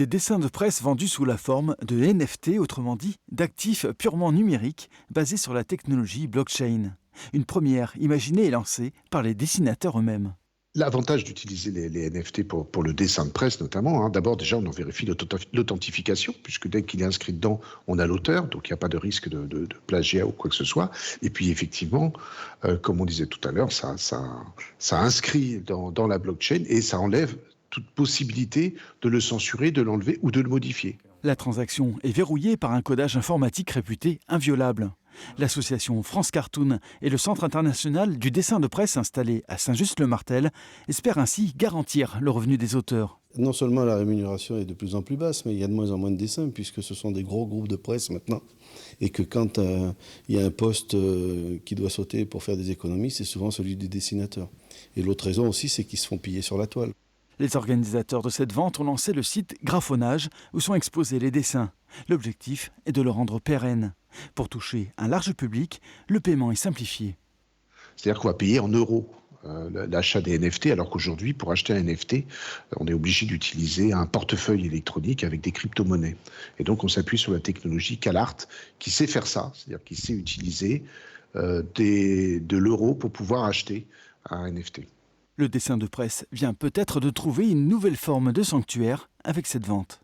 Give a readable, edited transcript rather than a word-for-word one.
Des dessins de presse vendus sous la forme de NFT, autrement dit d'actifs purement numériques basés sur la technologie blockchain. Une première imaginée et lancée par les dessinateurs eux-mêmes. L'avantage d'utiliser les NFT pour le dessin de presse notamment, hein, d'abord déjà on en vérifie l'authentification, puisque dès qu'il est inscrit dedans, on a l'auteur, donc il n'y a pas de risque de plagiat ou quoi que ce soit. Et puis effectivement, comme on disait tout à l'heure, ça inscrit dans la blockchain et ça enlève toute possibilité de le censurer, de l'enlever ou de le modifier. La transaction est verrouillée par un codage informatique réputé inviolable. L'association France Cartoon et le Centre international du dessin de presse installé à Saint-Just-le-Martel espèrent ainsi garantir le revenu des auteurs. Non seulement la rémunération est de plus en plus basse, mais il y a de moins en moins de dessins puisque ce sont des gros groupes de presse maintenant. Et que quand il y a un poste qui doit sauter pour faire des économies, c'est souvent celui des dessinateurs. Et l'autre raison aussi, c'est qu'ils se font piller sur la toile. Les organisateurs de cette vente ont lancé le site Graphonage où sont exposés les dessins. L'objectif est de le rendre pérenne. Pour toucher un large public, le paiement est simplifié. C'est-à-dire qu'on va payer en euros l'achat des NFT, alors qu'aujourd'hui, pour acheter un NFT, on est obligé d'utiliser un portefeuille électronique avec des crypto-monnaies. Et donc, on s'appuie sur la technologie CalArt qui sait faire ça, c'est-à-dire qui sait utiliser de l'euro pour pouvoir acheter un NFT. Le dessin de presse vient peut-être de trouver une nouvelle forme de sanctuaire avec cette vente.